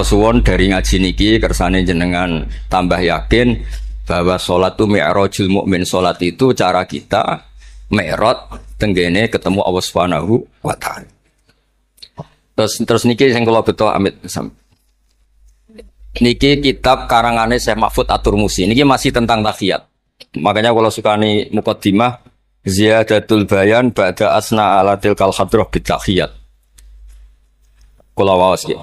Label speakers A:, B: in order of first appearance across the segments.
A: Suwon dari ngaji niki kersane jenengan tambah yakin bahwa sholat itu mi'rajul mukmin. Sholat itu cara kita mi'raj tenggene ketemu Allah Subhanahu wa taala. Terus niki sing kula beto amit niki kitab karangane Syekh Mahfud At-Turmusi. Niki masih tentang tahiyat. Makanya kalau sukani muqaddimah ziyadatul bayan ba'da asna ala tilkal hadrah bitahiyat. Kula waos iki.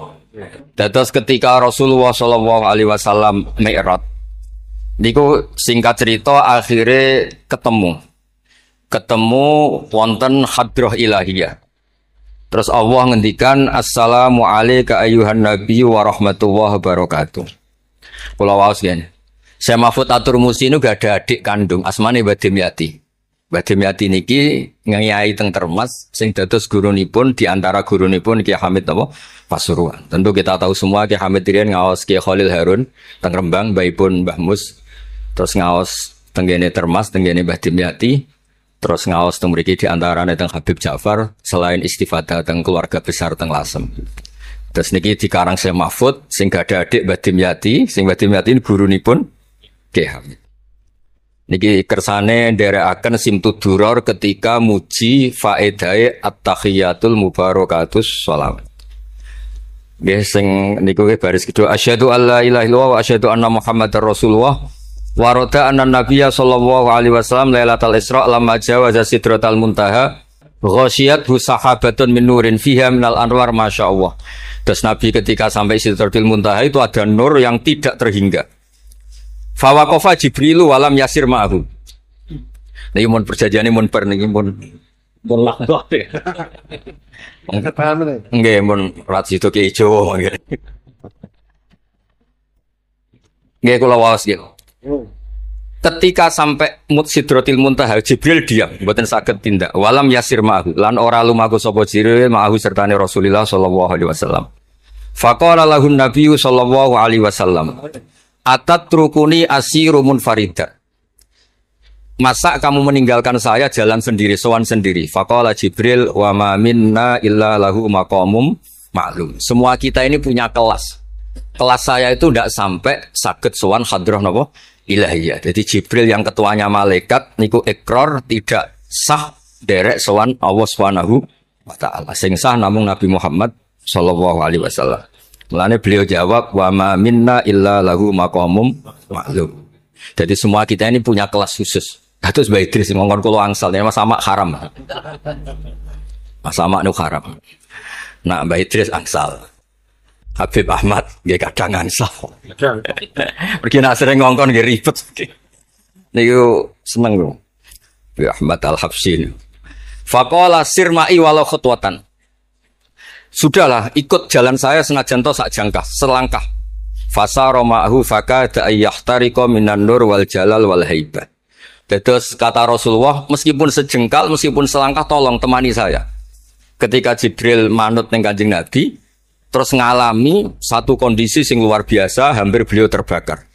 A: Dados ketika Rasulullah sallallahu alaihi wasallam mi'raj niku singkat cerita akhirnya ketemu wonten hadrah ilahiyah. Terus Allah ngendikan assalamu alayka ayyuhan nabiyyu wa rahmatullahi wa barakatuh. Kula waos ngene. Syekh Mahfud At-Turmusi niku gak ada adik kandung asmane Mbah Dimyati. Mbah Dimyati niki ngiyai teng Termas sing dados gurunipun di antara gurunipun Ki Hamid apa Pasuruan. Tentu kita tahu semua Ki Hamid riyen ngaos Ki Khalil Harun teng Rembang, mbaipun Mbah Mus. Terus ngaos tenggene Termas, tenggene Mbah Dimyati. Terus ngaos teng mriki di antarane teng Habib Ja'far selain istifadah teng keluarga besar teng Lasem. Terus niki dikarang Syekh Mahfud sing gak ada adik Mbah Dimyati, sing Mbah Dimyati gurunipun Ki Hamid. Niki kersane nderekaken Simtud Duror ketika muji faedahe at-tahiyatul mubarakatus shalawat. Nggih sing niku baris kedua asyhadu alla ilaha illallah wa asyhadu anna muhammadar rasulullah wa rada anna nabiyya sallallahu alaihi wasallam lailatul isra lamma jawaza sidratal muntaha ghasyiyathu sahabatun min nurin fiha minal anwar masyaallah. Terus Nabi ketika sampai sidratul muntaha itu ada nur yang tidak terhingga. Fawaqafa Jibrilu walam yasir ma'ahu. Niki mun perjanjiane mun per niki mun lakbah.
B: Paham nggih?
A: Nggih mun rat situ ki Jawa nggih. Nggih kula waos nggih. Ketika sampai Sidratil Muntaha Jibril diam, mboten saged tindak. Walam yasir ma'ahu lan ora lumaku sapa Jibril ma'ahu sertane Rasulullah sallallahu alaihi wasallam. Faqala lahun nabiyyu sallallahu alaihi wasallam atat rukuni asiru munfarida. Masa kamu meninggalkan saya jalan sendiri, sowan sendiri. Faqala Jibril wa ma minna illa lahu maqamum ma'lum. Semua kita ini punya kelas. Kelas saya itu tidak sampai saged sowan hadrah napa ilahiyah. Jadi Jibril yang ketuanya malaikat niku ikrar tidak sah derek sowan Allah Subhanahu wa taala. Sing sah namung Nabi Muhammad sallallahu alaihi wasallam. Mulane beliau jawab wa ma minna illa lahu maqamum ma'lum. Jadi semua kita ini punya kelas khusus. Terus Mbah Idris ngongkon kula angsal ya Mas Amak haram. Mas Amak nu haram. Nah Mbah Idris angsal. Habib Ahmad nggih kadang angsal. Pergi nak sering ngongkon nggih ribet. Niku seneng lho. Habib Ahmad Al-Habsyi. Faqala sirma'i walau khutwatan. Sudahlah, ikut jalan saya senajan to sak jangkah, selangkah. Fasara ma'hu fakada ayyahtariqa minan nur wal jalal wal haibah. Terus kata Rasulullah, meskipun sejengkal, meskipun selangkah tolong temani saya. Ketika Jibril manut ning Kanjeng Nabi, terus ngalami satu kondisi sing luar biasa, hampir beliau terbakar.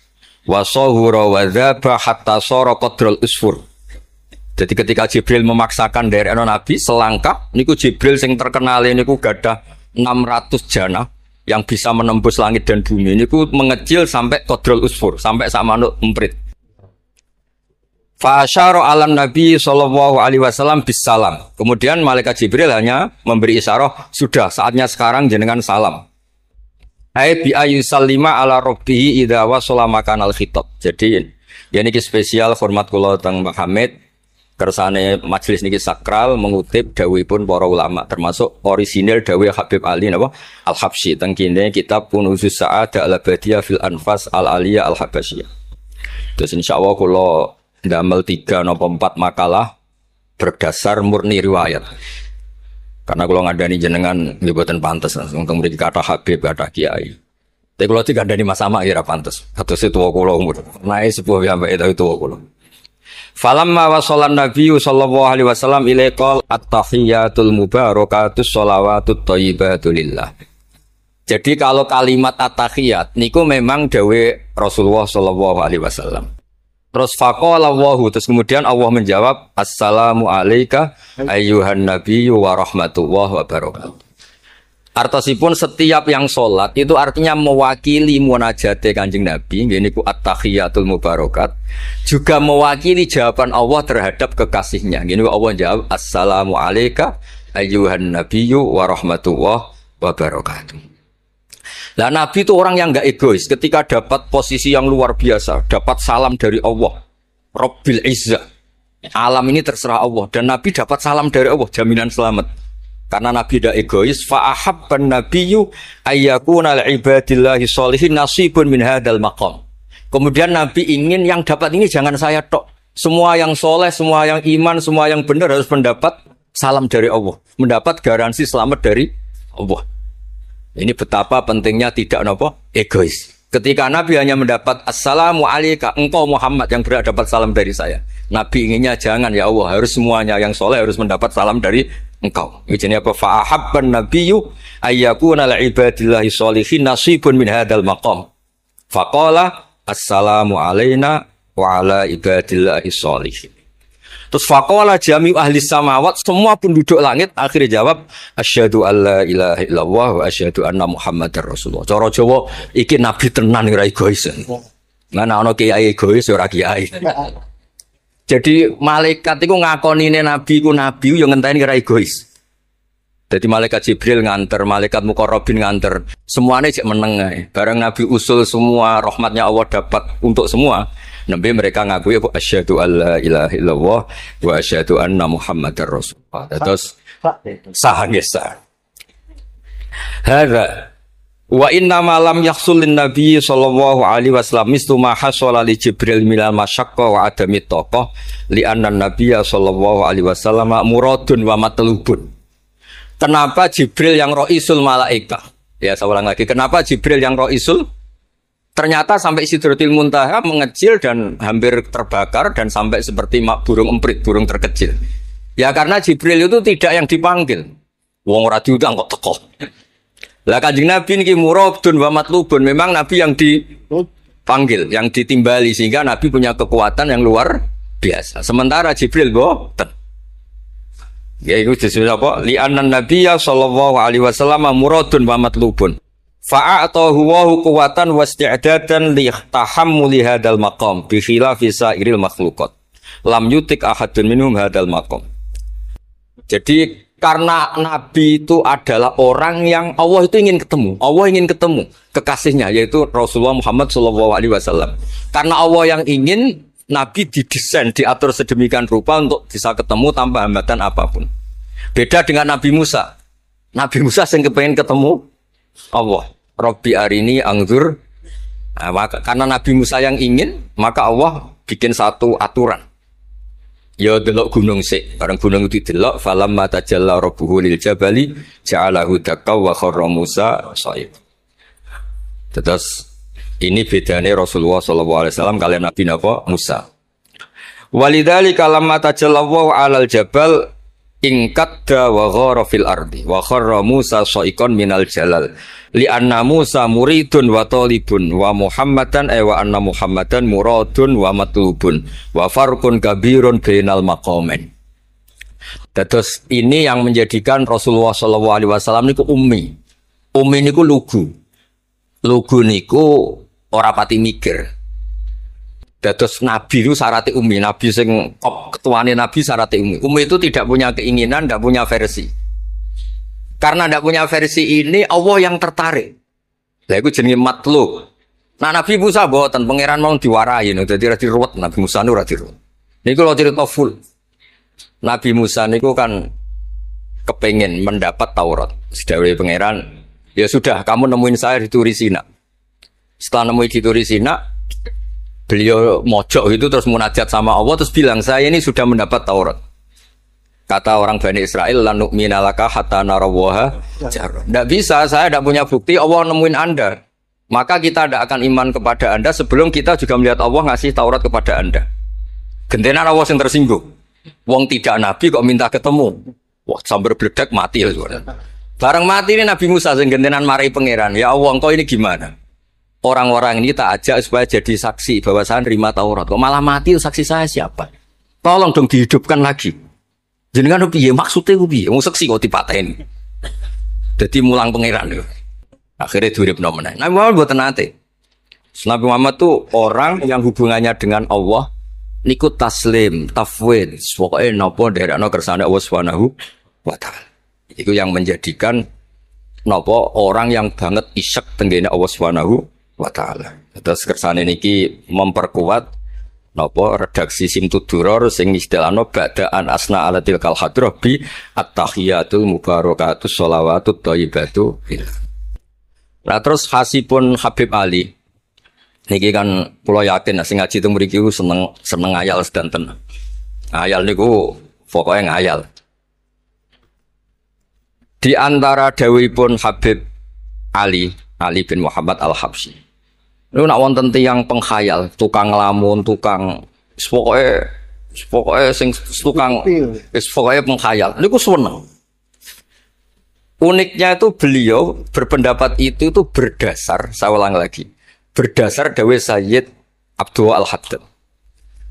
A: Wa sahura wa dzaba hatta sara qadrul usfur. Jadi ketika Jibril memaksakan dari Nabi selangkah, niku Jibril sing terkenal niku gadah 600 jana yang bisa menembus langit dan bumi. Niku mengecil sampai qadrul usfur, sampai sak manuk emprit. Fa asyara 'alan Nabi sallallahu alaihi wasallam bisalam. Kemudian malaikat Jibril hanya memberi isyarat, sudah saatnya sekarang jenengan salam. Ai bi ayusallima ala rabbih idza wasala makanal khitab. Jadi ya niki spesial format kula teng Mbah Hamid. Kersane majelis niki sakral mengutip dawuhipun para ulama termasuk orisinil dawuh Habib Ali napa Al-Habsyi teng kene kitab Kunuzus Sa'adah Al-Abadiyah fil Anfas Al-Aliyah Al-Habasyiyah. Terus insyaallah kula ndamel 3 napa 4 makalah berdasar murni riwayat. Karena kula ngandani jenengan nggih boten pantes wong teng mriki kathah Habib kathah kiai. Tapi kula digandani Mas Sama kira pantes. Kados tuwa kula umur. Nae sepuh piyambake ta tuwa kula. Falamma wasallan nabiyyu sallallahu alaihi wasallam ilaikal at-tahiyatul mubarakatus shalawatut thayyibatu lillah. Jadi kalau kalimat at-tahiyat niku memang dawe Rasulullah sallallahu alaihi wasallam. Terus faqala Allahu, terus kemudian Allah menjawab assalamu alayka ayyuhan nabiyyu wa rahmatullahi wa barakatuh. Artosipun setiap yang sholat itu artinya mewakili munajate Kanjeng Nabi, ini ku at-tahiyatul mubarakat, juga mewakili jawaban Allah terhadap kekasihnya. Gini Allah jawab, assalamu alayka ayyuhan nabiyyu wa rahmatullah wa barakatuh. Lah Nabi itu orang yang enggak egois. Ketika dapat posisi yang luar biasa, dapat salam dari Allah, Rabbil Izzah, alam ini terserah Allah, dan Nabi dapat salam dari Allah, jaminan selamat. Karena Nabi tidak egois, fa'ahabban nabiyyu ayyakuna li'ibadillahi sholihin nasibun min hadzal maqam. Kemudian Nabi ingin yang dapat ini jangan saya tok. Semua yang soleh, semua yang iman, semua yang benar harus mendapat salam dari Allah, mendapat garansi selamat dari Allah. Ini betapa pentingnya tidak egois. Ketika Nabi hanya mendapat assalamu alayka, engkau Muhammad yang berhak dapat salam dari saya. Nabi inginnya jangan, ya Allah, harus semuanya yang soleh harus mendapat salam dari engkau. Ini apa? Fa'ahabban nabiyyu ayyakuna li'ibadillahi sholihin nasibun min hadzal maqam. Faqala assalamu alayna wa ala ibadillahi sholihin. Terus faqala jami'u ahli samawat, semua penduduk langit akhirnya jawab asyhadu alla ilaha illallah wa asyhadu anna muhammadar rasulullah. Cara Jawa iki nabi tenan ora egois. Mana ana kiai egois ora kiai. Jadi malaikat itu ngakonine nabi ku nabi yang ngenteni ora egois. Jadi malaikat Jibril nganter, malaikat Muqarrabin nganter, semuanya cek meneng ae. Bareng Nabi usul semua rahmatnya Allah dapat untuk semua. Nabi mereka ngakui asyhadu alla ilaha illallah wa asyhadu anna muhammadar rasulullah. Terus sah nggih sah. Hadza wa inna ma lam yahsul lin nabi sallallahu alaihi wasallam mislu ma hasala li Jibril minal masyaqqa wa adami taqah li anna nabiyya sallallahu alaihi wasallam muradun wa matlubun. Kenapa Jibril yang roisul malaika? Ya saya ulang lagi. Kenapa Jibril yang roisul? Ternyata sampai Sidratil Muntaha mengecil dan hampir terbakar dan sampai seperti burung emprit, burung terkecil. Ya karena Jibril itu tidak yang dipanggil. Wong ora diundang kok teko. Lah Kanjeng Nabi niki muradun wa matlubun. Memang Nabi yang dipanggil, yang ditimbali sehingga Nabi punya kekuatan yang luar biasa. Sementara Jibril boten. Ya itu disebut apa? Li'annan nabiyya sallallahu alaihi wasallam muradun wa matlubun. Fa'atahu wa quwwatan wa isti'dadan li tahammuli hadzal maqam bi khilafi sa'iril makhluqat. Lam yutik ahadun minhum hadzal maqam. Jadi karena Nabi itu adalah orang yang Allah itu ingin ketemu. Allah ingin ketemu kekasihnya yaitu Rasulullah Muhammad sallallahu alaihi wasallam. Karena Allah yang ingin, Nabi didesain, diatur sedemikian rupa untuk bisa ketemu tanpa hambatan apapun. Beda dengan Nabi Musa. Nabi Musa yang kepengen ketemu Allah. Rabbi arini angzur. Nah, karena Nabi Musa yang ingin, maka Allah bikin satu aturan. Ya delok gunung sik. Bareng gunung itu delok, falamma tajalla rabbuhu lil jabali ja'alahu dakka wa kharra Musa shaib. Terus ini bedanya Rasulullah SAW kalian Nabi Musa. Walidzalika lamma tajallallahu 'alal jabal ingkadda wa ghara fil ardi wa kharra Musa sha'iqan minal jalal li anna Musa muridun wa talibun wa Muhammadan wa anna Muhammadan muradun wa matlubun wa farqun kabirun bainal maqamain. Terus ini yang menjadikan Rasulullah SAW niku ummi. Ummi niku lugu. Lugu niku ora pati mikir. Dados Nabi itu syaratnya ummi. Nabi sing ketuane Nabi syaratnya ummi. Ummi itu tidak punya keinginan, tidak punya versi. Karena tidak punya versi ini, Allah yang tertarik. Lah iku jenenge matlub. Nah Nabi Musa boten pangeran mau diwarahi, dadi ora diruwet Nabi Musa ora diruwet. Niku lho cerita full. Nabi Musa niku kan kepengen mendapat Taurat. Sedawuhe pangeran, ya sudah kamu nemuin saya di Turi Sina. Setelah nemuin di Turi Sina, beliau mojok itu terus munajat sama Allah terus bilang saya ini sudah mendapat Taurat. Kata orang Bani Israel, la nu'mina laka hatta narawaha jarra. Tidak bisa, saya tidak punya bukti Allah nemuin Anda. Maka kita tidak akan iman kepada Anda sebelum kita juga melihat Allah ngasih Taurat kepada Anda. Gentenan Allah yang tersinggung. Wong tidak Nabi kok minta ketemu. Wah, sambar beledak mati. Bareng mati ini Nabi Musa yang gentenan marahi pangeran. Ya Allah, engkau ini gimana? Orang-orang ini tak ajak supaya jadi saksi bahwa saya nerima Taurat. Kok malah mati saksi saya siapa? Tolong dong dihidupkan lagi. Jenengan piye maksudnya piye? Wong saksi kok dipateni. Jadi mulang pangeran lho. Akhirnya duripno meneh. Nabi Muhammad mboten nate. Nabi Muhammad tuh orang yang hubungannya dengan Allah niku taslim, tafwid, pokoke napa nderekno kersane Allah Subhanahu wa taala. Itu yang menjadikan napa orang yang banget isyek tenggene Allah Subhanahu wa taala. Terus kersane niki memperkuat napa redaksi Simtud-Duror sing istilahno ba'daan asna ala tilkal hadrah bi at-tahiyatul mubarakatus sholawatut thayyibatu. Nah terus hasipun Habib Ali niki kan kula yakin sing ngaji teng mriki seneng ngayal sedanten. Ngayal niku pokoke ngayal. Di antara dawuhipun Habib Ali bin Muhammad Al-Habsyi. Niku nak wonten tiyang penghayal, tukang nglamun, tukang pokoke sing tukang pokoke penghayal. Niku seneng. Uniknya itu beliau berpendapat itu berdasar, saya ulang lagi, berdasar dawuh Sayyid Abdul Al-Haddad.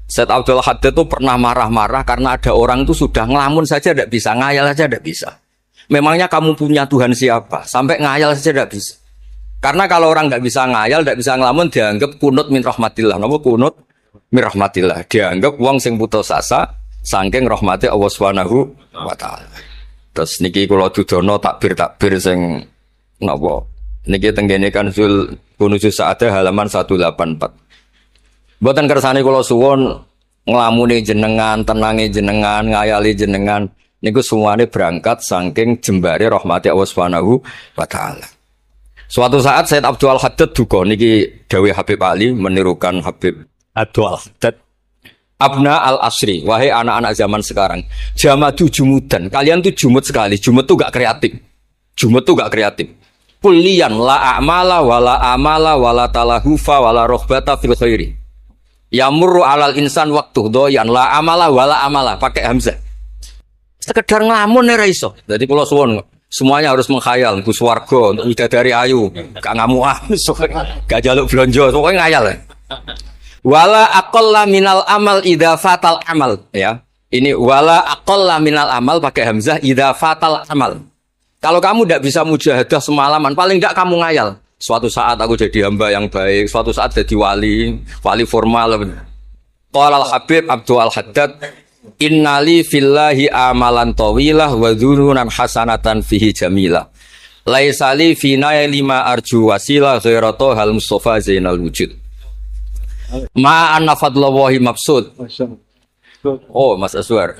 A: Sayyid Abdul Al-Haddad itu pernah marah-marah karena ada orang itu sudah ngelamun saja tidak bisa, ngayal saja tidak bisa. Memangnya kamu punya Tuhan siapa? Sampai ngayal saja tidak bisa. Karena kalau orang tidak bisa ngayal, tidak bisa ngelamun, dianggap kunut min rahmatillah. Napa kunut min rahmatillah? Dianggap wong sing putus asa saking rahmati Allah Subhanahu wa taala. Terus niki kula dudono takbir sing napa niki tenggene kan sul kunuju sa'adah halaman 184. Mboten kersane kula suwun nglamune jenengan, tenange jenengan, ngayali jenengan niku semuanya berangkat saking jembare rahmati Allah Subhanahu wa taala. Suatu saat Sayyid Abdul Haddad duka niki dawuh Habib Ali menirukan Habib Abdul Haddad. Abna al-asri, wahai anak-anak zaman sekarang, jamadu jumudan, kalian tuh jumud sekali, jumud tuh gak kreatif, jumud tuh gak kreatif. Kulian la a'mala wala amala wala talahufa wala rohbata fil khairi. Yamurru alal insan waktu doyan la amala wala amala, pakai hamzah. Sekedar ngelamun ora iso. Jadi kula suwun semuanya harus menghayal, Gus Warga, untuk widadari ayu, gak ngamuan, gak jaluk blonjo, pokoknya ngayal. Wala aqalla minal amal idza fatal amal, ya. Ini wala aqalla minal amal pakai hamzah idza fatal amal. Kalau kamu tidak bisa mujahadah semalaman, paling tidak kamu ngayal. Suatu saat aku jadi hamba yang baik, suatu saat jadi wali formal. Qala al-Habib Abdul Al-Haddad, innali fillahi amalan tawilah wa dhununan hasanatan fihi jamilah. Laisa li fina lima arju wasilah ghairatu hal mustafa zainal wujud. Ma'anna fadlallahi mabsud. Oh, Mas Aswar.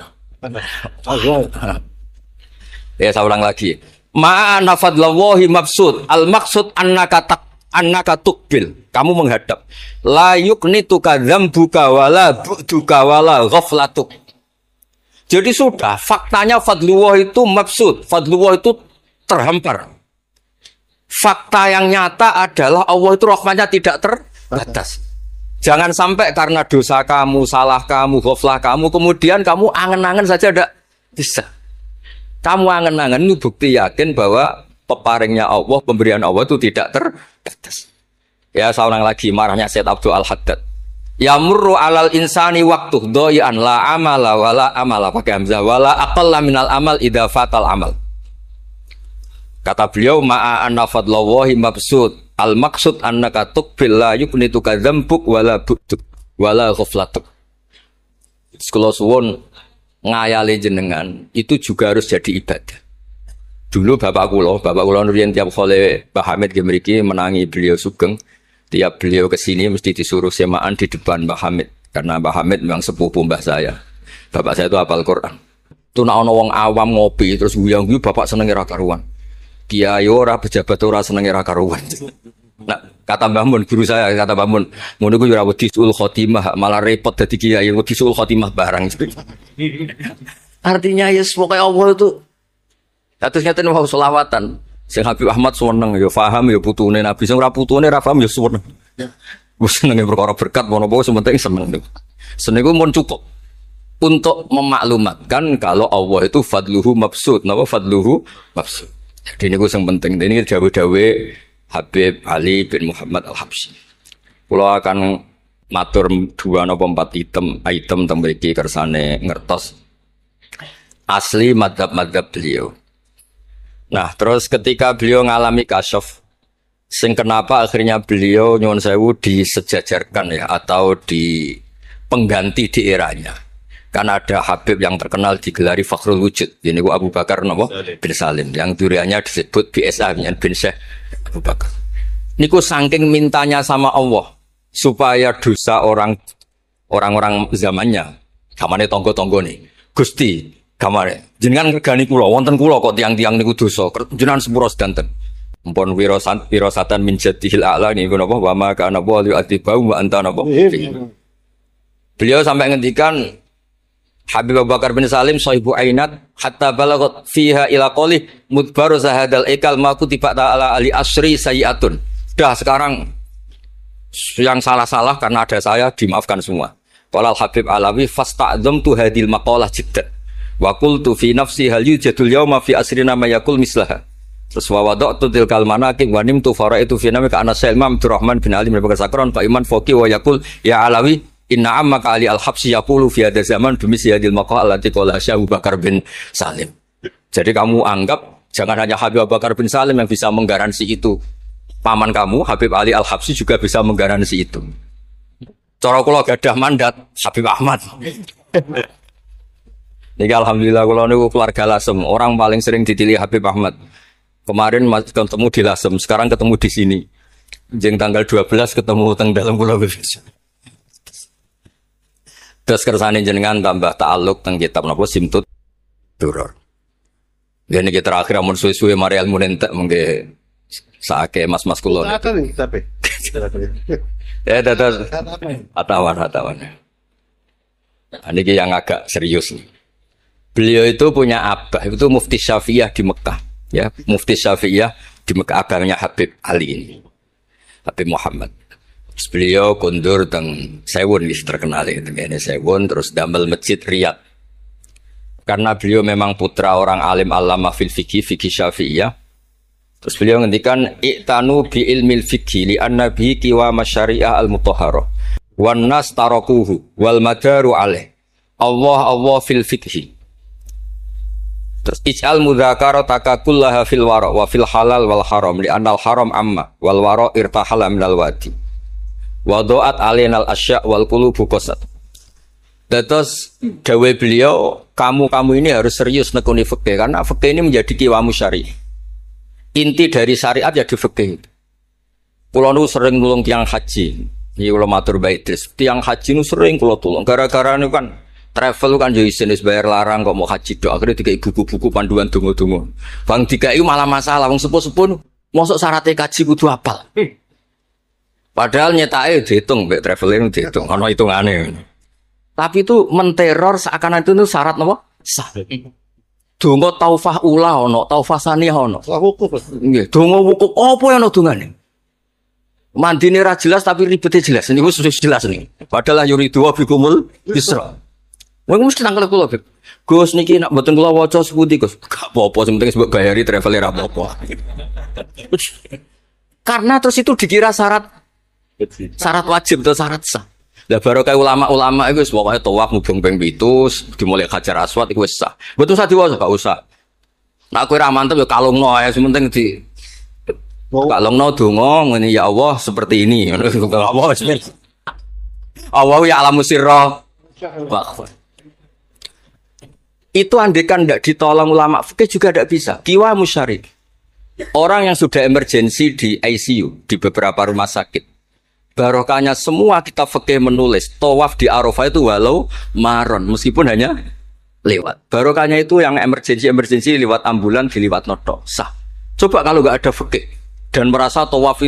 A: Ya, saya ulang lagi. Ma'anna fadlallahi mabsud. Al-maksud annaka tuqbil. Kamu menghadap. La yuknituka dzambuka wala bu'duka wala ghaflatuk. Jadi sudah, faktanya fadlullah itu mabsud. Fadlullah itu terhampar. Fakta yang nyata adalah Allah itu rahmatnya tidak terbatas. Jangan sampai karena dosa kamu, salah kamu, ghaflah kamu, kemudian kamu angen-angen saja tidak bisa. Kamu angen-angen itu bukti yakin bahwa peparingnya Allah, pemberian Allah itu tidak terbatas. Ya, saya ulang lagi marahnya Sayyid Abdul Al-Haddad. Yamurru alal insani waktu doyan la amala wala amala pakai hamzah wala aqalla minal amal idza fatal amal. Kata beliau ma'a anna fadlallahi mabsud. Al-maksud annaka tuqbil la yuknituka dzambuk wala bu'duk wala ghaflatuk. Sekolah suwun ngayali jenengan itu juga harus jadi ibadah. Dulu bapak kula riyen tiap kali Mbah Hamid mriki menangi beliau sugeng, tiap beliau kesini mesti disuruh semaan di depan Mbah Hamid karena Mbah Hamid memang sepupu mbah saya. Bapak saya itu hafal Quran. Itu nek ana wong awam ngopi terus guyang-guyu bapak seneng ora karuan. Kiai ora pejabat ora seneng ora karuan. Nah, kata Mbah Mun, guru saya kata Mbah Mun, ngono ku ora wedi sul khotimah, malah repot dadi kiai wedi sul khotimah barang. Artinya ya pokoke Allah itu terus ngaten mau selawatan. Sing Habib Ahmad seneng ya paham ya putune Nabi, sing ora putune ora paham ya seneng. Wis senenge perkara berkat menapa sementing seneng. Seneng ku mun cukup untuk memaklumatkan kalau Allah itu fadluhu mabsud. Napa fadluhu mabsud? Jadi ini yang penting. Ini dawe-dawe Habib Ali bin Muhammad Al-Habsyi. Kalau akan matur 2 atau 4 item tembriki kersane ngertos asli madhab-madhab beliau. Nah, terus ketika beliau ngalami kasyaf, sing kenapa akhirnya beliau nyuwun sewu disejajarkan ya atau di pengganti di eranya. Karena ada Habib yang terkenal digelari Fakhrul Wujud. Ini Abu Bakar bin Salim yang duriannya disebut BSA bin Syekh Abu Bakar. Niku saking mintanya sama Allah supaya dosa orang-orang zamannya, kamane tonggo-tonggo nih, Gusti, kamane jenengan regani kula, wonten kula kok tiang-tiang niku dosa, jenengan sepuro sedanten. Mpun wirosatan min jadihil a'la niku napa wa ma kana wa yu'atibau wa anta napa. Beliau sampai ngendikan Habib Abu Bakar bin Salim sahibu ainat hatta balagot fiha ila qoli mudbaru zahadal ikal ma kutiba ta'ala ali asri sayiatun. Dah sekarang yang salah-salah karena ada saya dimaafkan semua. Qala Habib Alawi fasta'dzamtu hadil maqalah jiddan wa qultu fi nafsi hal yujadul yawma fi asrina ma yaqul mislaha. Terus wa wada'tu tilkal manaqib wa nimtu faraitu fi namika ana Imam Abdurrahman bin Ali bin Bakar Sakron Pak Iman Foki wa yaqul ya Alawi inna ammaka Ali al-Habsyi yaqulu fi hadha zaman bimisi hadil maqalah allati qala Abu Bakar bin Salim. Jadi kamu anggap jangan hanya Habib Abu Bakar bin Salim yang bisa menggaransi itu. Paman kamu Habib Ali Al-Habsyi juga bisa menggaransi itu. Cara kula gadah mandat Habib Ahmad. Niki alhamdulillah kula niku keluarga Lasem, orang paling sering dipilih Habib Ahmad. Kemarin ketemu di Lasem, sekarang ketemu di sini. Jeng tanggal 12 ketemu teng dalam kula wis. Terus kersane jenengan tambah ta'alluq teng kitab napa Simtut Duror. Ya niki terakhir amun suwe-suwe mari ilmu entek mengke saake mas-mas kula. Tapi. Ya dados hatawan. Niki yang agak serius nih. Beliau itu punya abah, itu Mufti Syafi'iyah di Mekah, ya. Mufti Syafi'iyah di Mekah abahnya Habib Ali ini. Habib Muhammad. Terus beliau kundur teng Sewun wis terkenal itu ngene Sewun terus damel masjid Riyadh. Karena beliau memang putra orang alim alama fil fikih Syafi'iyah. Terus beliau ngendikan i'tanu bi ilmil fikhi li anna bihi qiwa masyari'ah al-mutahharah wan nas tarakuhu wal madaru alaih. Allah fil fikhi. Terus ij'al mudzakarata kullaha fil wara wa fil halal wal haram li anal haram amma wal wara irtahala minal wadi. Wa do'at alainal asya' wal qulubu qasat. Terus dawe beliau, kamu ini harus serius nekuni fikih karena fikih ini menjadi qiwamu syariah. Inti dari syariat ya di fikih. Kulo nu sering nulung tiang haji. Iki kula matur bae Idris. Tiang haji nu sering kulo tulung. Gara-gara niku kan travel kan yo isin wis bayar larang kok mau haji tok. Akhire dikai buku-buku panduan donga-donga. Bang dikai malah masalah wong sepuh-sepuh mosok syaratnya kaji kudu apal. Padahal nyetake diitung mbek traveling diitung ana hitungane. Tapi itu menteror seakan itu syarat napa? Sah. Donga taufah ula ana, taufah saniyah ana. Wukuf. Nggih, donga wukuf apa ana dongane? Mandine ra jelas tapi ribete jelas. Niku sudah jelas nih. Padahal yuridu wa bikumul yusra. Wong mesti tangkel kula, Beb. Gus niki nek mboten kula waca sepundi, Gus. Gak apa-apa, sing penting mbok bayari travel ra apa-apa. Karena terus itu dikira syarat wajib atau syarat sah. Lah baru kayak ulama-ulama itu pokoknya tawaf mubeng ping 7 dimulai Hajar Aswad iku wis sah. Mboten usah diwaca, gak usah. Nek kowe ra mantep ya kalungno ae sementing di kalungno donga ngene ya Allah seperti ini. Allah wis Allah ya alamu sirra. Itu andekan tidak ditolong ulama fikih juga tidak bisa. Kiwa musyari. Orang yang sudah emergensi di ICU di beberapa rumah sakit. Barokahnya semua kita fikih menulis tawaf di Arafah itu walau maron meskipun hanya lewat. Barokahnya itu yang emergensi lewat ambulan diliwat noto sah. Coba kalau nggak ada fikih dan merasa tawaf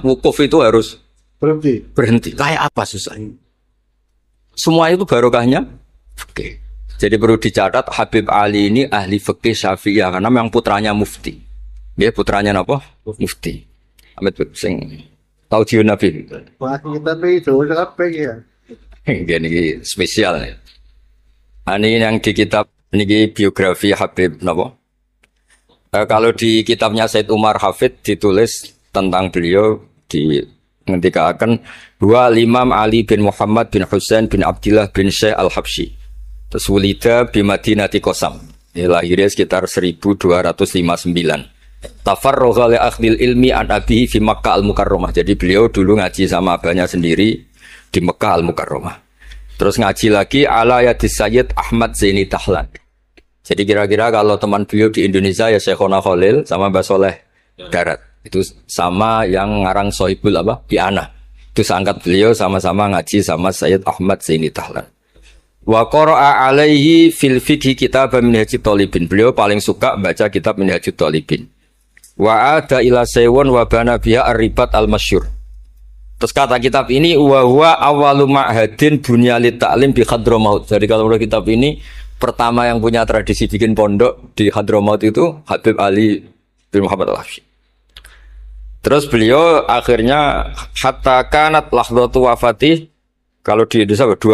A: wukuf itu harus berhenti. Kayak apa susahnya? Semua itu barokahnya fikih. Jadi perlu dicatat Habib Ali ini ahli fikih Syafi'iyah karena memang putranya mufti. Dia putranya apa? Mufti. Ahmed sing tahu jiun Nabi.
B: Wah, kita itu apa ya?
A: Ini spesial ya. Ini yang di kitab ini biografi Habib napa? Kalau di kitabnya Said Umar Hafid ditulis tentang beliau di ngendikaken dua Imam Ali bin Muhammad bin Husain bin Abdullah bin Syekh Al-Habsyi. Terus wulida bi Madinati Qasam. Lahirnya sekitar 1259. Tafarragha li akhdil ilmi an abihi fi Makkah al-Mukarramah. Jadi beliau dulu ngaji sama abahnya sendiri di Mekah al-Mukarramah. Terus ngaji lagi ala yadis Sayyid Ahmad Zaini Dahlan. Jadi kira-kira kalau teman beliau di Indonesia ya Syekhona Khalil sama Mbah Soleh Darat. Itu sama yang ngarang Sohibul Bi'ana. Itu seangkat beliau sama-sama ngaji sama Sayyid Ahmad Zaini Dahlan. Wa qara'a alaihi fil fiqhi kitab Minhajut Thalibin. Beliau paling suka baca kitab Minhajut Thalibin. Wa ada ila saywun wa bana biha ar-ribat al-masyhur. Terus kata kitab ini wa huwa awwalu ma'hadin bunya lit ta'lim bi Hadramaut. Jadi kalau kitab ini pertama yang punya tradisi bikin pondok di Hadramaut itu Habib Ali bin Muhammad Al-Habsyi. Terus beliau akhirnya hatta kanat lahdhatu wafati, kalau di Indonesia 20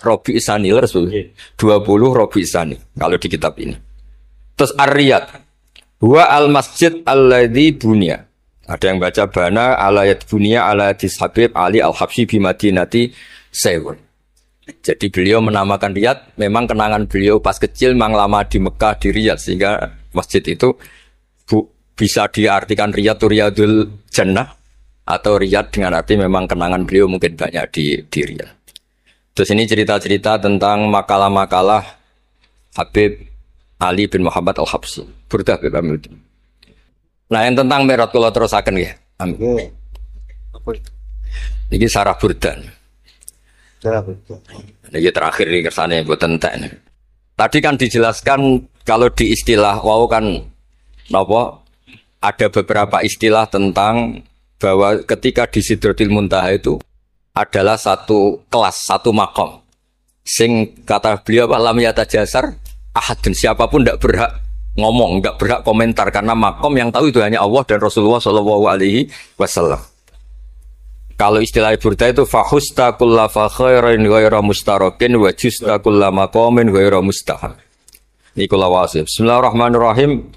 A: Rabi Isani 20 Rabi Isani kalau di kitab ini. Terus Ar-Riyad huwa al-masjid alladzi bunya. Ada yang baca bana alayat bunya alayat Habib Ali Al-Habsyi bi Madinati Sewon. Jadi beliau menamakan Riyadh memang kenangan beliau pas kecil memang lama di Mekah di Riyadh, sehingga masjid itu bisa diartikan Riyadh itu Riyadul Jannah atau Riyadh dengan arti memang kenangan beliau mungkin banyak di Riyadh. Terus ini cerita-cerita tentang makalah-makalah Habib Ali bin Muhammad Al-Habsyi. Burdah Habib Hamid. Nah yang tentang Mi'raj kula terusaken nggih. Amin. Niki sarah burdan.
B: Sarah burdan.
A: Niki terakhir iki kersane mboten entek. Tadi kan dijelaskan kalau di istilah wau kan napa ada beberapa istilah tentang bahwa ketika di Sidratil Muntaha itu adalah satu kelas, satu makom. Sing kata beliau lam yatajasar ahadun, siapapun tidak berhak ngomong, tidak berhak komentar karena makom yang tahu itu hanya Allah dan Rasulullah SAW. Kalau istilah burda itu fahusta kulla fa khairin ghairu mustarakin wa justa kulla maqamin ghairu mustahab. Ini kula wasif. Bismillahirrahmanirrahim.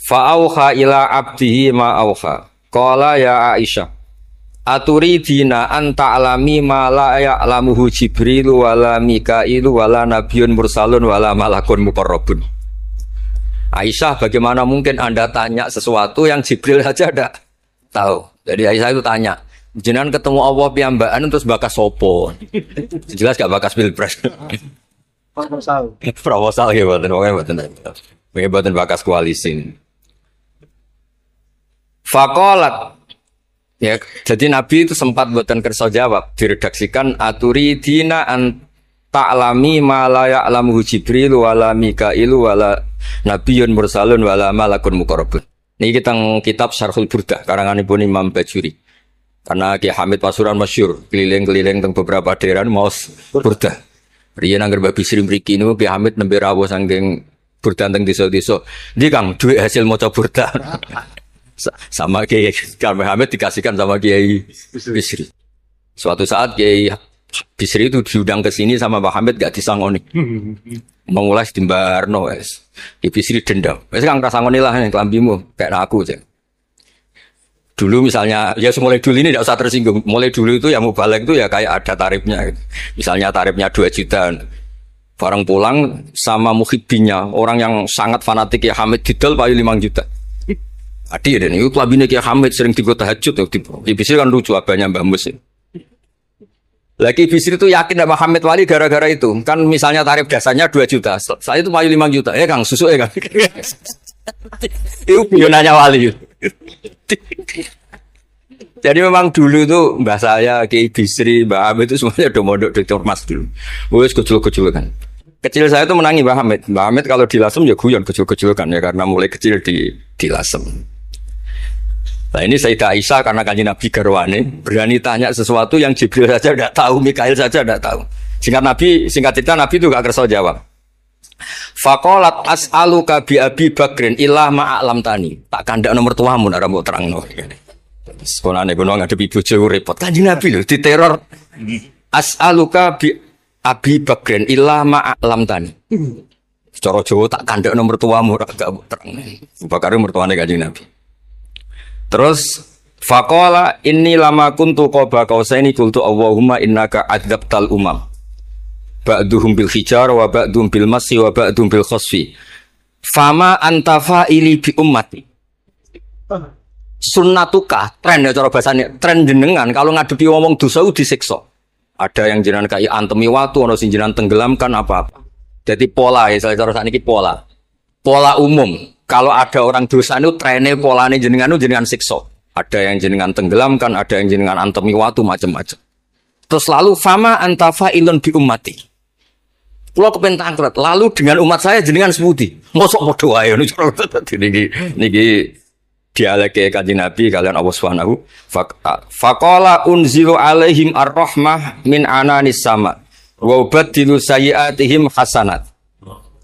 A: Fa auha ila abdihi ma auha. Qala ya Aisyah, aturidina an ta'lami ma la ya'lamuhu Jibril wala Mikail wala nabiyyun mursalun wala malakun muqarrabun. Aisyah, bagaimana mungkin Anda tanya sesuatu yang Jibril saja tidak tahu? Jadi Aisyah itu tanya, jenengan ketemu Allah piyambakan terus bakas sopo? Jelas gak bakas pilpres. Proposal ya buatan bakas koalisi. Fakolat. Ya, jadi Nabi itu sempat buatan kersa jawab, diredaksikan aturi dina an ta'lami ma la ya'lamuhu Jibril wala Mikail wala nabiyyun mursalun wala malakun muqarrabun. Niki kita kitab Syarhul Burdah karanganipun Imam Bajuri. Karena Ki Hamid Pasuruan masyhur keliling-keliling teng beberapa daerah maos Burdah. Riyen angger Mbah Bisri mriki niku Ki Hamid nembe rawuh saking Burdah teng desa-desa. Ndi Kang duwe hasil maca Burdah. Sama Kiai Mbah Hamid dikasihkan sama Kiai Bisri. Suatu saat Kiai Bisri itu diundang ke sini sama Mbah Hamid gak disangoni. Mengulas di Mbarno wes. Kiai Bisri dendam. Wes Kang rasangoni lah ning klambimu kayak aku aja. Dulu misalnya, ya mulai dulu ini tidak usah tersinggung. Mulai dulu itu yang mau balik itu ya kayak ada tarifnya. Gitu. Misalnya tarifnya 2 juta. Barang pulang sama muhibbinya, orang yang sangat fanatik ya Hamid didol payu 5 juta. Adi ya, itu kelabinnya Kiai Hamid sering digo tahajud. Di Bisri kan lucu abahnya Mbah Mus. Lagi Bisri itu yakin sama Hamid Wali gara-gara itu. Kan misalnya tarif dasarnya 2 juta. Saya itu payu 5 juta. Ya Kang, susu ya Kang. Itu pionanya Wali. Jadi memang dulu itu mbah saya, Kiai Bisri, Mbah Hamid itu semuanya udah mondok Dr. Mas dulu. Wes kecil-kecil kan. Kecil saya itu menangi Mbah Hamid. Mbah Hamid kalau di Lasem ya guyon kecil-kecil kan ya karena mulai kecil di Lasem. Nah ini Sayyidah Aisyah karena kanjeng Nabi garwane berani tanya sesuatu yang Jibril saja tidak tahu, Mikail saja tidak tahu. Singkat cerita Nabi itu gak kersa jawab. Faqalat as'aluka bi Abi Bakrin illa ma'alam tani. Tak kandak nomor tuamu nek mbok terangno. Sekolahane kono ngadepi bojo repot. Kanjeng Nabi lho diteror. As'aluka bi Abi Bakrin illa ma'alam tani. Cara Jawa tak kandak nomor tuamu ora gak terangno. Bakare mertuane Kanjeng Nabi. Terus faqala inni lama kuntu qaba qausaini qultu Allahumma innaka adzabtal umam. Ba'duhum bil hijar wa ba'duhum bil masyi wa ba'duhum bil khasfi. Fama antafa ili bi ummati. Sunnatuka, tren ya cara bahasanya, tren jenengan kalau ngadepi ngomong dosa disiksa. Ada yang jenengan kayak antemi watu, ana sing jenengan tenggelamkan apa-apa. Jadi pola ya, cara sakniki pola. Pola umum. Kalau ada orang dosa itu trennya polane jenengan itu jenengan siksa. Ada yang jenengan tenggelamkan, ada yang jenengan antemi watu macam-macam. Terus lalu fama antafa ilun bi ummati. Kulo kepen tangkret, lalu dengan umat saya jenengan sebuti. Mosok padha wae niki dialeke Kanjeng Nabi kalian Allah Subhanahu faqala unzilu alaihim ar-rahmah min ananis sama wa ubaddilu sayyi'atihim hasanat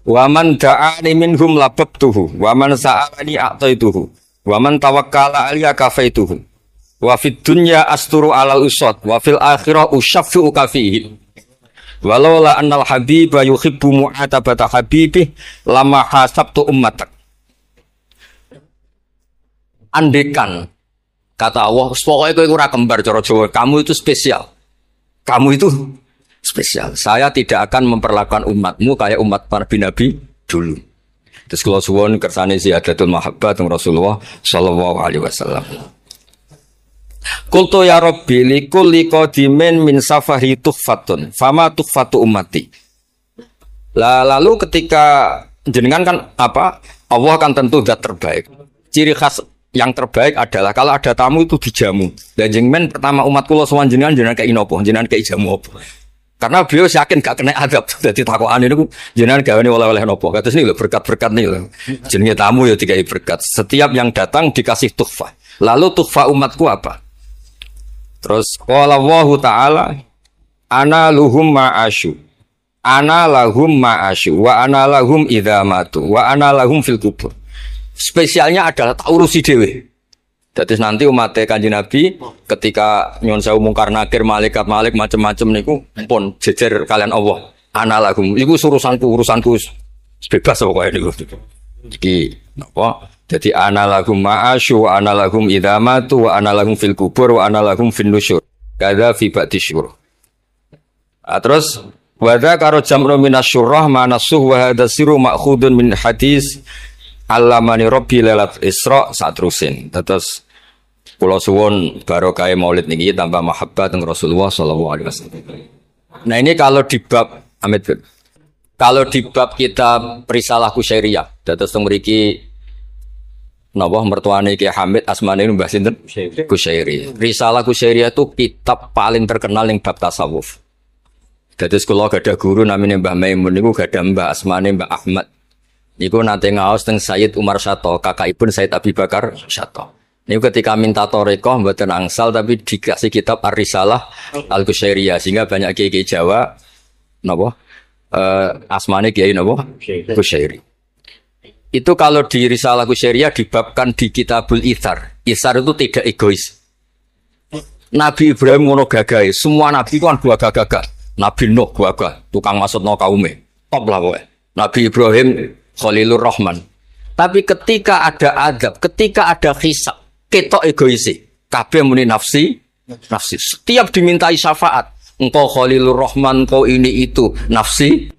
A: wa man da'ani minhum lababtuhu wa man sa'alani a'taituhu wa man tawakkala alayya kafaituhu wa fid dunya asturu alal usad wa fil akhirah usyaffi'u kafihi walaula annal habiba yuhibbu mu'atabata habibih lama hasabtu ummatak. Andekan kata Allah, pokoknya kowe ora kembar cara Jawa, kamu itu spesial. Kamu itu spesial. Saya tidak akan memperlakukan umatmu kayak umat para nabi dulu. Terus kula suwun kersane ziyadatul mahabbah teng Rasulullah sallallahu alaihi wasallam. Qultu ya Rabbi likulli qadimin min safari tuhfatun fama tuhfatu ummati. Lalu ketika jenengan kan apa? Allah kan tentu zat terbaik. Ciri khas yang terbaik adalah kalau ada tamu itu dijamu. Dan jenengan pertama umat kula sowan jenengan kayak inopo, jenengan kayak jamu apa. Karena beliau yakin gak kena adab. Dadi takokane niku jenengan gawe oleh-oleh nopo. Kados niku lho berkat-berkat niku lho. Jenenge tamu ya dikai berkat. Setiap yang datang dikasih tuhfah. Lalu tuhfah umatku apa? Terus qala Allah taala ana luhum ma'asyu. Ana lahum ma'asyu wa ana lahum idza matu wa ana lahum fil kubur. Spesialnya adalah tak urusi dewe. Jadi nanti umat Kanjeng Nabi ketika nyuwun sewu mungkar nakir malaikat macam-macam niku pun jejer kalian Allah. Ana lahum iku urusanku bebas pokoke niku. Iki napa? Jadi ana lahum ma'asyu wa ana lahum idza matu wa ana lahum fil kubur wa ana lahum fin nusyur. Kadza fi ba'di syurur. Terus wa dzakara jam'u minasyurrah manasuh wa hadza sirru ma'khudun min hadis Allamani Rabbi lailat Isra satrusin. Terus kula suwun barokah maulid niki tambah mahabbah teng Rasulullah sallallahu alaihi wasallam. Nah ini kalau di bab kitab Risalah Kusyairiyah, terus teng mriki napa mertuane Ki Hamid asmane Mbah sinten? Kusyairi. Risalah Kusyairiyah itu kitab paling terkenal yang bab tasawuf. Dadi kula gadah guru namine Mbah Maimun niku gadah Mbah asmane Mbah Ahmad. Niku nate ngaos teng Sayyid Umar Syato, kakakipun Sayyid Abi Bakar Syato. Niku ketika minta thariqah mboten angsal tapi dikasih kitab Ar-Risalah Al-Kusyairiyah sehingga banyak kiai-kiai Jawa napa asmane kiai napa Kusyairi. Itu kalau di Risalah Kusyairiyah dibabkan di Kitabul Itsar. Itsar itu tidak egois. Nabi Ibrahim ngono gagahe, semua nabi itu kan gagah-gagah. Nabi Nuh gagah, tukang maksudno kaume. Top lah kowe. Nabi Ibrahim Khalilur Rahman. Tapi ketika ada adab, ketika ada hisab, ketok egoisi. Kabeh muni nafsi. Setiap dimintai syafaat, engkau Khalilur Rahman, engkau ini itu, nafsi.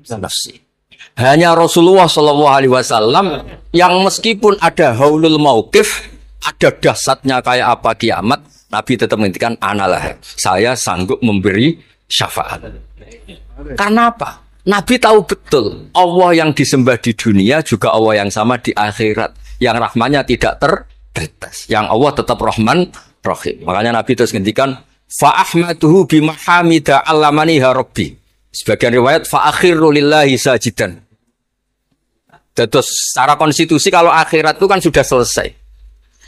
A: Hanya Rasulullah Shallallahu Alaihi Wasallam yang meskipun ada haulul mauqif, ada dahsyatnya kayak apa kiamat, Nabi tetap menghentikan analah. Saya sanggup memberi syafaat. Karena apa? Nabi tahu betul Allah yang disembah di dunia juga Allah yang sama di akhirat, yang rahmannya tidak terbatas, yang Allah tetap Rahman Rahim. Makanya Nabi terus ngendikan fa ahmaduhu bi mahamida allamani rabbi. Sebagian riwayat fa akhiru lillahi sajidan. Terus secara konstitusi kalau akhirat itu kan sudah selesai.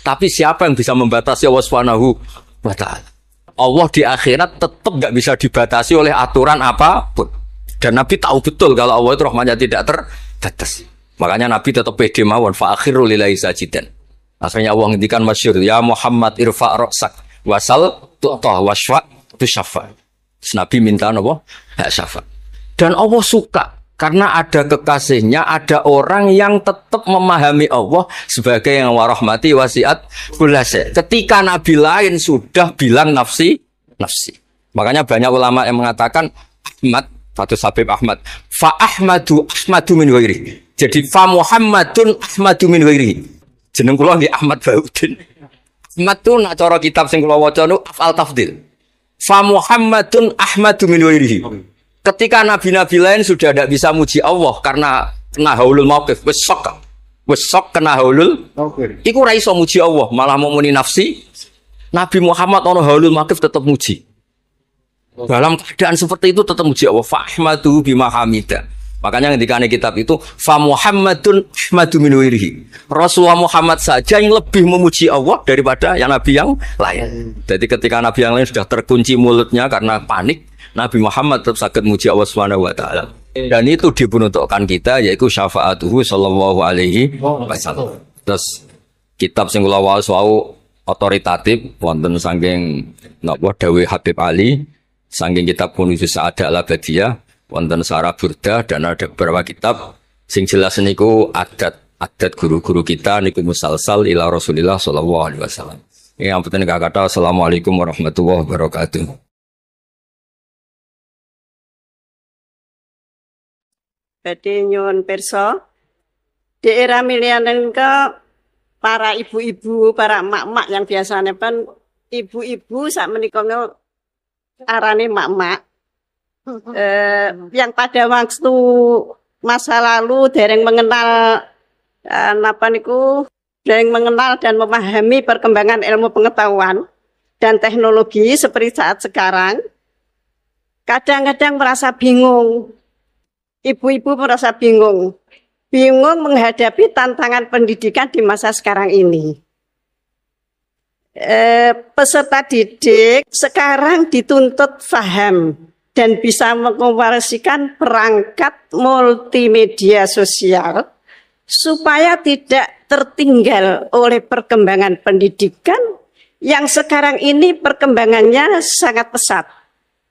A: Tapi siapa yang bisa membatasi Allah Subhanahu wa taala? Allah di akhirat tetap enggak bisa dibatasi oleh aturan apapun. Dan Nabi tahu betul kalau Allah itu rahmatnya tidak terbatas. Makanya Nabi tetap pede mawon fa akhiru lillahi sajidan. Akhirnya Allah ngendikan masyhur ya Muhammad irfa' ra'sak wasal tu'ta wasfa' tusyafa. Nabi minta napa? Hak syafaat. Dan Allah suka karena ada kekasihnya, ada orang yang tetap memahami Allah sebagai yang warahmati wasiat kulase. Ketika Nabi lain sudah bilang nafsi. Makanya banyak ulama yang mengatakan Ahmad Fatus Habib Ahmad. Fa Ahmadu min ghairi. Jadi fa Muhammadun Ahmadu min ghairi. Jeneng kula nggih Ahmad Baudin. Ahmad tu nak cara kitab sing kula waca nu afal tafdil. Fa Muhammadun Ahmadu min ghairihi. Ketika nabi-nabi lain sudah tidak bisa muji Allah karena kena haulul mauqif, wis sok kena haulul. Iku ora iso muji Allah, malah mau muni nafsi. Nabi Muhammad ono haulul mauqif tetap muji. Dalam keadaan seperti itu tetap muji Allah. Fa ahmadu bima hamida. Makanya ketika di kitab itu fa Muhammadun Ahmadu min ghairihi. Rasulullah Muhammad saja yang lebih memuji Allah daripada yang nabi yang lain. Jadi ketika nabi yang lain sudah terkunci mulutnya karena panik, Nabi Muhammad tetap sakit muji Allah Subhanahu wa taala. Dan itu dibentukkan kita yaitu syafaatuhu sallallahu alaihi wasallam. Terus kitab sing kula waos wau otoritatif wonten saking napa dawuh Habib Ali, saking kitab Kunuzus Sa'adah Al-Abadiyah, wonten Sarah Burdah dan ada beberapa kitab sing jelas niku adat guru-guru kita niku musalsal ila Rasulillah sallallahu alaihi wasallam. Yang penting kata assalamualaikum warahmatullahi wabarakatuh.
C: Badhe nyuwun pirsa, di era milenial ke para ibu-ibu, para emak-emak yang biasanya kan ibu-ibu sak menika arane emak-emak. Yang pada waktu masa lalu dereng mengenal dereng mengenal dan memahami perkembangan ilmu pengetahuan dan teknologi seperti saat sekarang, kadang-kadang merasa bingung. Ibu-ibu merasa bingung menghadapi tantangan pendidikan di masa sekarang ini. Peserta didik sekarang dituntut paham dan bisa mengoperasikan perangkat multimedia sosial supaya tidak tertinggal oleh perkembangan pendidikan yang sekarang ini perkembangannya sangat pesat.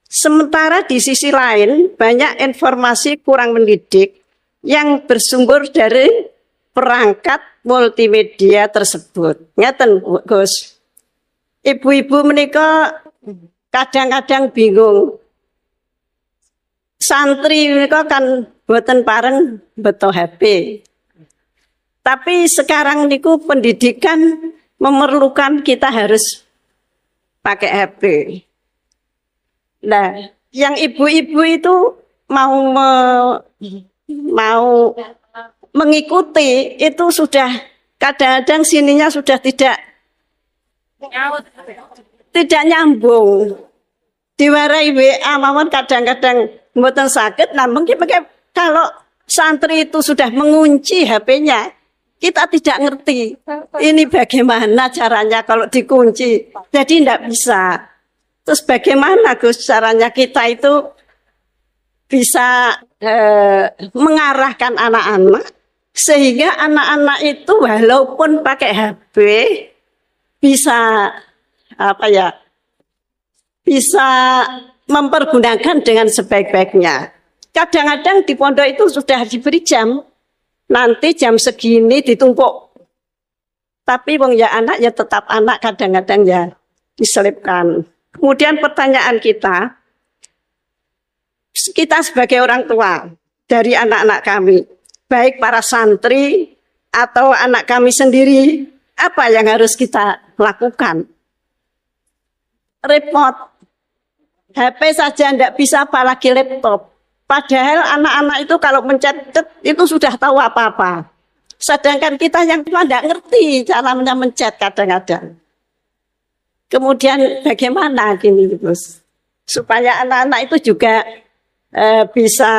C: Sementara di sisi lain banyak informasi kurang mendidik yang bersumber dari perangkat multimedia tersebut. Ngeten Gus. Ibu-ibu menika kadang-kadang bingung. Santri menika kan boten pareng beto HP. Tapi sekarang niku pendidikan memerlukan kita harus pakai HP. Nah, yang ibu-ibu itu mau mengikuti itu sudah kadang-kadang sininya sudah tidak nyambung. Diwarai WA mawon kadang-kadang mboten saged, namun kalau santri itu sudah mengunci HP-nya, kita tidak ngerti ini bagaimana caranya kalau dikunci. Jadi tidak bisa. Terus bagaimana Gus caranya kita itu bisa mengarahkan anak-anak sehingga anak-anak itu walaupun pakai HP bisa bisa mempergunakan dengan sebaik-baiknya. Kadang-kadang di pondok itu sudah diberi jam, nanti jam segini ditumpuk. Tapi wong ya anak ya tetap anak, kadang-kadang ya diselipkan. Kemudian pertanyaan kita sebagai orang tua dari anak-anak kami, baik para santri atau anak kami sendiri, apa yang harus kita lakukan? Repot, HP saja tidak bisa apalagi laptop. Padahal anak-anak itu kalau mencet itu sudah tahu apa-apa. Sedangkan kita yang tua tidak ngerti caranya mencet kadang-kadang. Kemudian bagaimana gini Gus? Supaya anak-anak itu juga bisa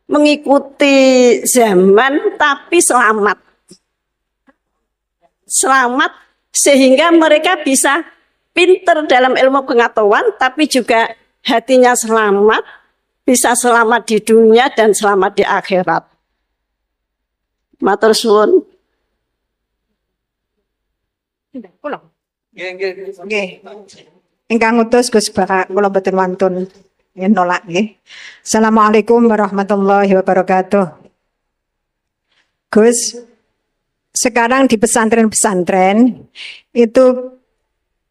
C: mengikuti zaman tapi selamat sehingga mereka bisa pinter dalam ilmu pengetahuan tapi juga hatinya selamat, bisa selamat di dunia dan selamat di akhirat. Matur suwun.
D: Nggih. Ingkang ngutus Gus Bapak kula boten wantun nolak nggih. Assalamualaikum warahmatullahi wabarakatuh. Gus, sekarang di pesantren-pesantren itu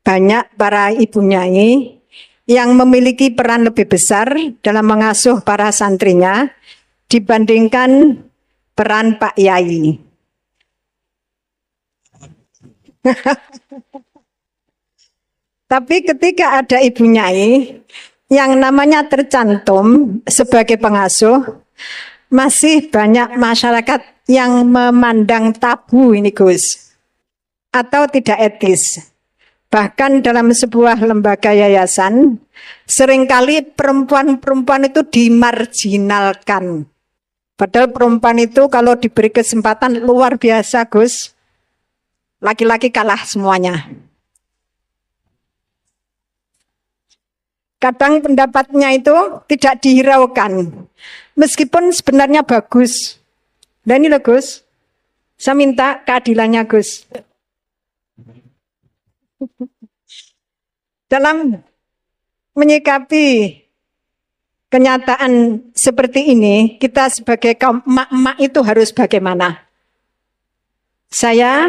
D: banyak para ibu nyai yang memiliki peran lebih besar dalam mengasuh para santrinya dibandingkan peran Pak Yai. Tapi ketika ada ibu nyai yang namanya tercantum sebagai pengasuh, masih banyak masyarakat yang memandang tabu ini Gus, atau tidak etis. Bahkan dalam sebuah lembaga yayasan, seringkali perempuan-perempuan itu dimarginalkan. Padahal perempuan itu kalau diberi kesempatan luar biasa Gus, laki-laki kalah semuanya. Kadang pendapatnya itu tidak dihiraukan, meskipun sebenarnya bagus. Dan ini loh Gus, saya minta keadilannya Gus. Dalam menyikapi kenyataan seperti ini, kita sebagai kaum emak-emak itu harus bagaimana? Saya